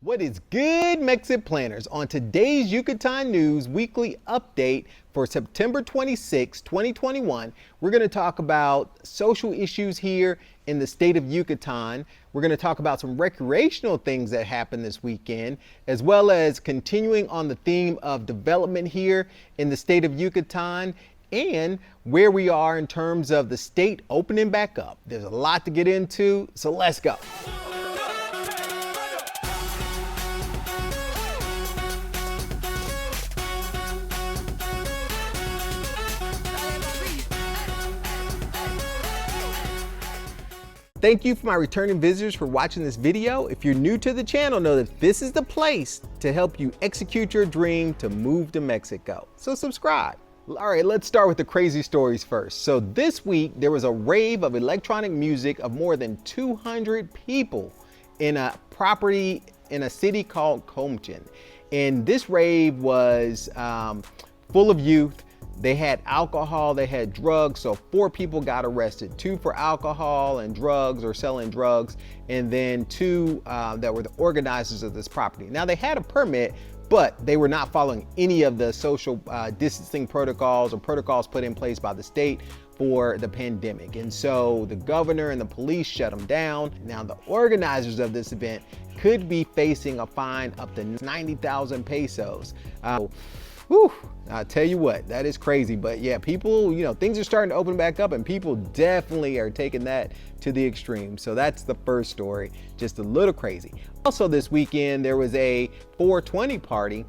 What is good, Mexit planners? On today's Yucatan News weekly update for September 26, 2021, we're going to talk about social issues here in the state of Yucatan. We're going to talk about some recreational things that happened this weekend, as well as continuing on the theme of development here in the state of Yucatan and where we are in terms of the state opening back up. There's a lot to get into, so let's go. Thank you for my returning visitors for watching this video. If you're new to the channel, know that this is the place to help you execute your dream to move to Mexico. So subscribe. All right, let's start with the crazy stories first. So this week, there was a rave of electronic music of more than 200 people in a property in a city called Comchin. And this rave was full of youth. They had alcohol, they had drugs, so 4 people got arrested, 2 for alcohol and drugs or selling drugs, and then 2 that were the organizers of this property. Now they had a permit, but they were not following any of the social distancing protocols or protocols put in place by the state for the pandemic. And so the governor and the police shut them down. Now the organizers of this event could be facing a fine up to 90,000 pesos. Whew, I'll tell you what, that is crazy. But yeah, people, things are starting to open back up and people definitely are taking that to the extreme. So that's the first story, just a little crazy. Also this weekend, there was a 420 party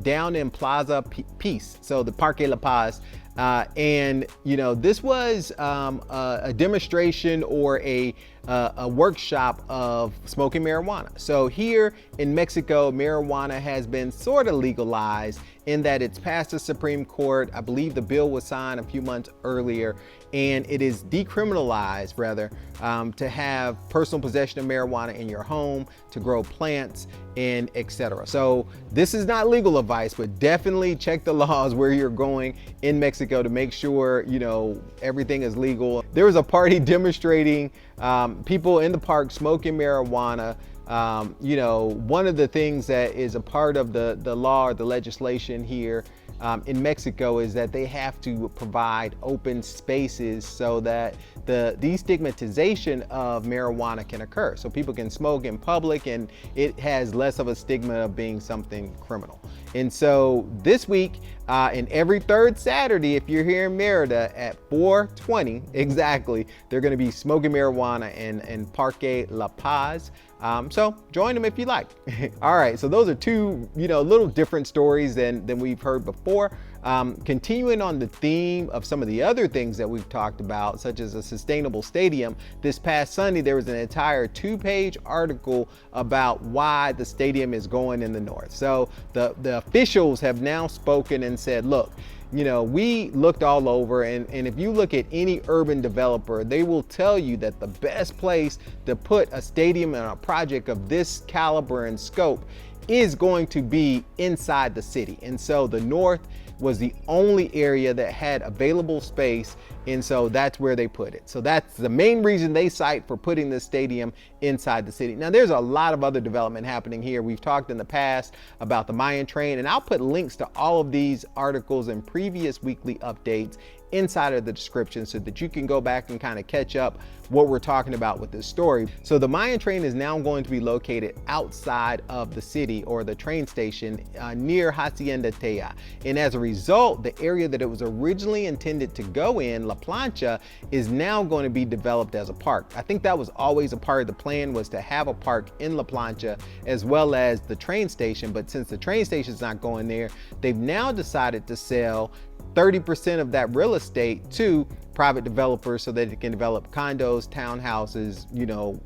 down in Plaza Peace, so the Parque La Paz. And this was a demonstration or a workshop of smoking marijuana. So here in Mexico, marijuana has been sort of legalized in that it's passed the Supreme Court. I believe the bill was signed a few months earlier, and it is decriminalized rather to have personal possession of marijuana in your home, to grow plants, and etc. So this is not legal advice, but definitely check the laws where you're going in Mexico to make sure everything is legal. There was a party demonstrating people in the park smoking marijuana. One of the things that is a part of the law or the legislation here in Mexico is that they have to provide open spaces so that the destigmatization of marijuana can occur. So people can smoke in public and it has less of a stigma of being something criminal. And so this week and every third Saturday, if you're here in Merida at 4:20 exactly, they're going to be smoking marijuana in Parque La Paz. So join them if you like. All right, so those are 2, little different stories than we've heard before. Continuing on the theme of some of the other things that we've talked about, such as a sustainable stadium, this past Sunday, there was an entire 2-page article about why the stadium is going in the north. So the officials have now spoken and said, look, we looked all over, and if you look at any urban developer, they will tell you that the best place to put a stadium and a project of this caliber and scope is going to be inside the city. And so the north was the only area that had available space, and so that's where they put it. So that's the main reason they cite for putting this stadium inside the city. Now there's a lot of other development happening here. We've talked in the past about the Mayan train, and I'll put links to all of these articles and previous weekly updates inside of the description so that you can go back and kind of catch up what we're talking about with this story. So the Mayan train is now going to be located outside of the city or the train station near Hacienda Tea. And as a result, the area that it was originally intended to go in, La Plancha, is now going to be developed as a park. I think that was always a part of the plan, was to have a park in La Plancha as well as the train station. But since the train station is not going there, they've now decided to sell 30% of that real estate to private developers so that it can develop condos, townhouses,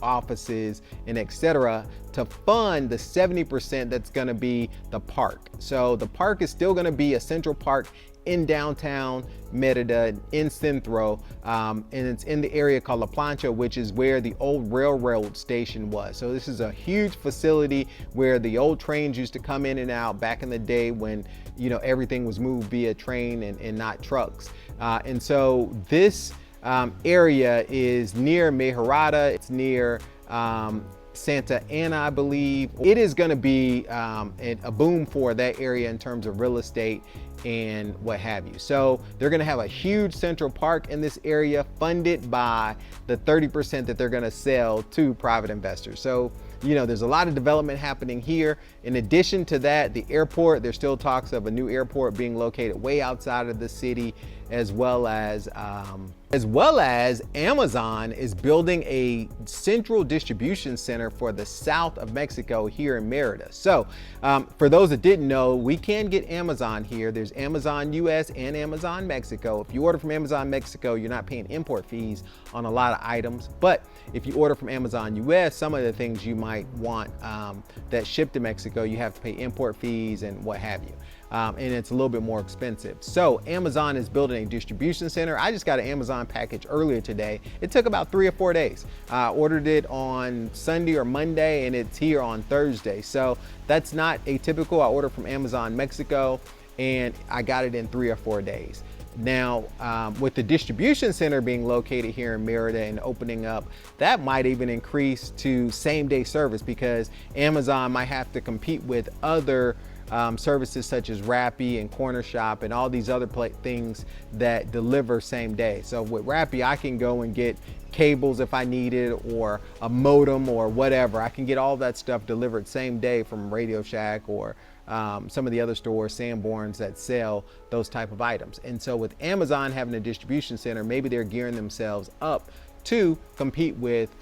offices, and etc. to fund the 70% that's going to be the park. So the park is still going to be a central park in downtown Merida, in Centro, and it's in the area called La Plancha, which is where the old railroad station was. So this is a huge facility where the old trains used to come in and out back in the day when everything was moved via train and not trucks. And so this area is near Merida. It's near Santa Ana, I believe. It is going to be a boom for that area in terms of real estate and what have you. So they're going to have a huge central park in this area, funded by the 30% that they're going to sell to private investors. So, you know, there's a lot of development happening here. In addition to that, the airport, there's still talks of a new airport being located way outside of the city, as well as Amazon is building a central distribution center for the south of Mexico here in Merida. So for those that didn't know, we can get Amazon here. There's Amazon US and Amazon Mexico. If you order from Amazon Mexico, you're not paying import fees on a lot of items. But if you order from Amazon US, some of the things you might want that ship to Mexico, you have to pay import fees and what have you. And it's a little bit more expensive. So Amazon is building a distribution center. I just got an Amazon package earlier today. It took about 3 or 4 days. I ordered it on Sunday or Monday, and it's here on Thursday. So that's not atypical. I ordered from Amazon Mexico, and I got it in 3 or 4 days. Now, with the distribution center being located here in Merida and opening up, that might even increase to same-day service, because Amazon might have to compete with other services such as Rappi and Corner Shop and all these other things that deliver same day. So with Rappi, I can go and get cables if I need it, or a modem or whatever. I can get all that stuff delivered same day from Radio Shack or some of the other stores, Sanborns, that sell those type of items. And so with Amazon having a distribution center, maybe they're gearing themselves up to compete with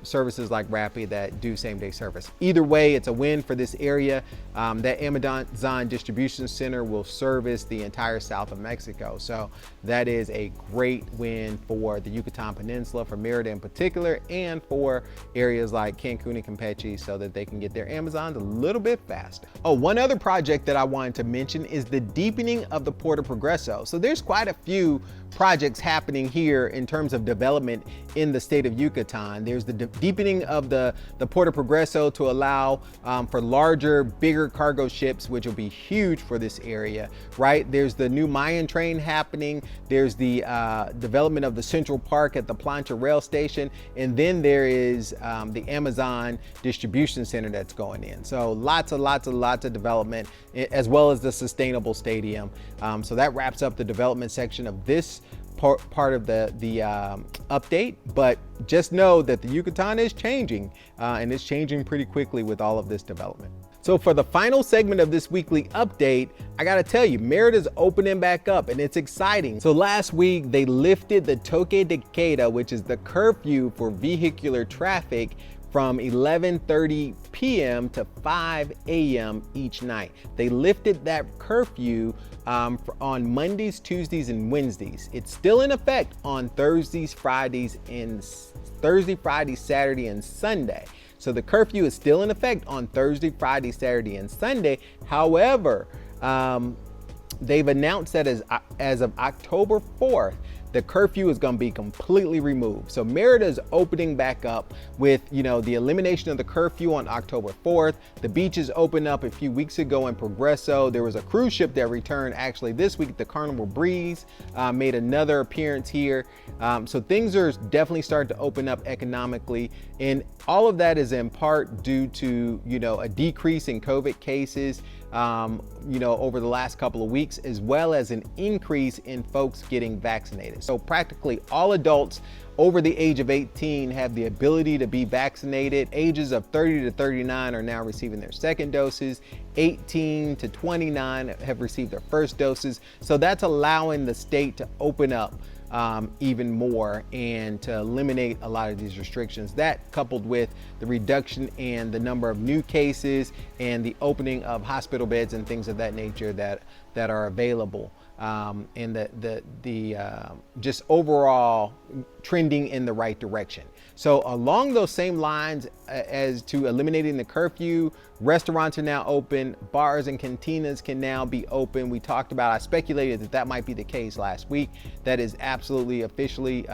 services like Rappi that do same-day service. Either way, it's a win for this area. That Amazon distribution center will service the entire south of Mexico. So that is a great win for the Yucatan Peninsula, for Merida in particular, and for areas like Cancun and Campeche, so that they can get their Amazons a little bit faster. Oh, one other project that I wanted to mention is the deepening of the Puerto Progreso. So there's quite a few projects happening here in terms of development in the state of Yucatan. There's the deepening of the Puerto Progreso to allow for larger, bigger cargo ships, which will be huge for this area, right? There's the new Mayan train happening. There's the development of the Central Park at the Plancha Rail Station. And then there is the Amazon distribution center that's going in. So lots of development, as well as the sustainable stadium. So that wraps up the development section of this part of the update. But just know that the Yucatan is changing, and it's changing pretty quickly with all of this development. So for the final segment of this weekly update, I gotta tell you, Merida's opening back up, and it's exciting. So last week, they lifted the toque de queda, which is the curfew for vehicular traffic, from 11:30 p.m. to 5 a.m. each night. They lifted that curfew on Mondays, Tuesdays, and Wednesdays. It's still in effect on Thursday, Friday, Saturday, and Sunday. So the curfew is still in effect on Thursday, Friday, Saturday, and Sunday. However, they've announced that as of October 4th, the curfew is going to be completely removed. So Merida is opening back up with, you know, the elimination of the curfew on October 4th. The beaches opened up a few weeks ago in Progreso. There was a cruise ship that returned actually this week. The Carnival Breeze made another appearance here. So things are definitely starting to open up economically. And all of that is in part due to, you know, a decrease in COVID cases, you know, over the last couple of weeks, as well as an increase in folks getting vaccinated. So practically all adults over the age of 18 have the ability to be vaccinated. Ages of 30 to 39 are now receiving their second doses. 18 to 29 have received their first doses. So that's allowing the state to open up even more and to eliminate a lot of these restrictions. That, coupled with the reduction in the number of new cases and the opening of hospital beds and things of that nature that are available, and the just overall trending in the right direction. So along those same lines as to eliminating the curfew, restaurants are now open, bars and cantinas can now be open. We talked about, I speculated that might be the case last week. That is absolutely officially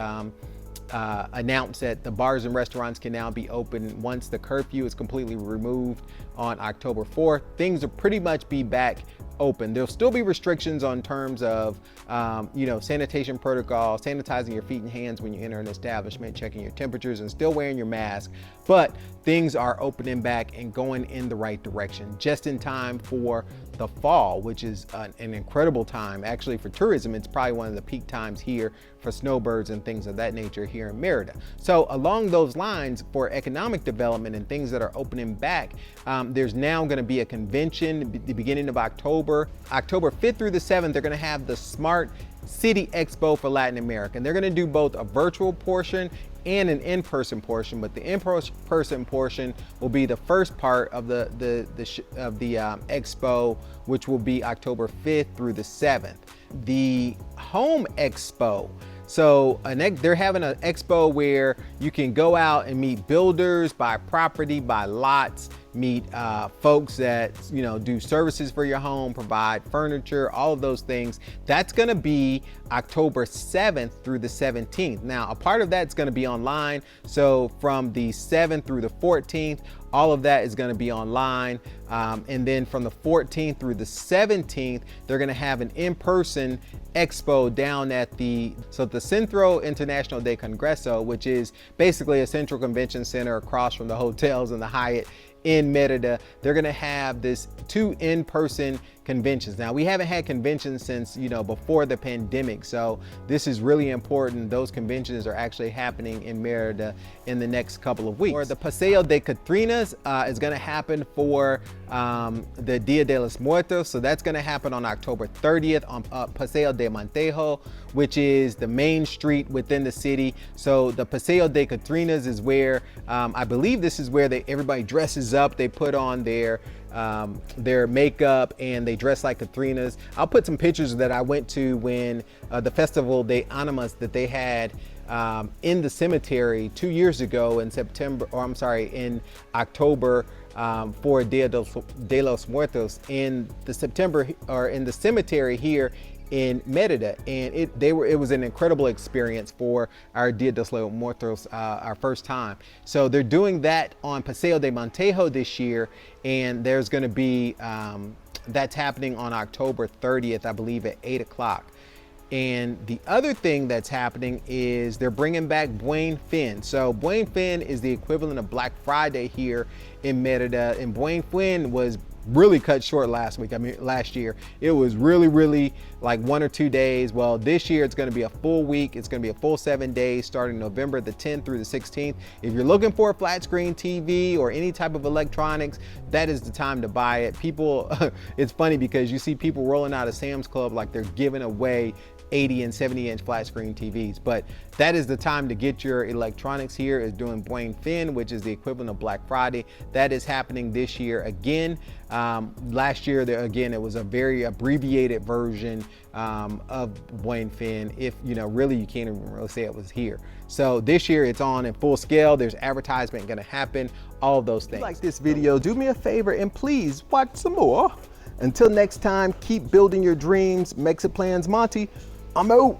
announced, that the bars and restaurants can now be open once the curfew is completely removed on October 4th. Things will pretty much be back open. There'll still be restrictions on terms of, sanitation protocol, sanitizing your feet and hands when you enter an establishment, checking your temperatures and still wearing your mask. But things are opening back and going in the right direction, just in time for the fall, which is an incredible time. Actually, for tourism, it's probably one of the peak times here for snowbirds and things of that nature here in Merida. So along those lines, for economic development and things that are opening back, there's now going to be a convention the beginning of October 5th through the 7th. They're going to have the Smart City Expo for Latin America. And they're going to do both a virtual portion and an in-person portion, but the in-person portion will be the first part of the expo, which will be October 5th through the 7th. The Home Expo. So they're having an expo where you can go out and meet builders, buy property, buy lots, meet folks that do services for your home, provide furniture, all of those things. That's going to be October 7th through the 17th. Now, a part of that's going to be online. So from the 7th through the 14th, all of that is going to be online. And then from the 14th through the 17th, they're going to have an in-person expo down at the Centro International de Congreso, which is basically a central convention center across from the hotels and the Hyatt in Merida. They're going to have this 2 in-person conventions. Now, we haven't had conventions since, before the pandemic. So this is really important. Those conventions are actually happening in Merida in the next couple of weeks. Or the Paseo de Catrinas is going to happen for the Dia de los Muertos. So that's going to happen on October 30th on Paseo de Montejo, which is the main street within the city. So the Paseo de Catrinas is where, I believe this is where everybody dresses up. They put on their makeup and they dress like Catrinas. I'll put some pictures that I went to when the Festival de Animas that they had in the cemetery 2 years ago in in October for Dia de los Muertos in the cemetery here in Merida, and it was an incredible experience for our Dia de los Muertos, our first time. So they're doing that on Paseo de Montejo this year, and there's going to be that's happening on October 30th, I believe, at 8 o'clock. And the other thing that's happening is they're bringing back Buen Fin. So Buen Fin is the equivalent of Black Friday here in Merida, and Buen Fin was really cut short last year. It was really like 1 or 2 days. Well, this year it's going to be a full week. It's going to be a full 7 days starting November the 10th through the 16th. If you're looking for a flat screen TV or any type of electronics, that is the time to buy it. People, it's funny because you see people rolling out of Sam's Club like they're giving away 80 and 70 inch flat screen TVs, but that is the time to get your electronics. Here is doing Buen Fin, which is the equivalent of Black Friday. That is happening this year again. Last year, again, it was a very abbreviated version of Buen Fin. If really, you can't even really say it was here. So this year it's on in full scale. There's advertisement going to happen, all of those things. If you like this video, do me a favor and please watch some more. Until next time, keep building your dreams. MexitPlans Monty, I'm out.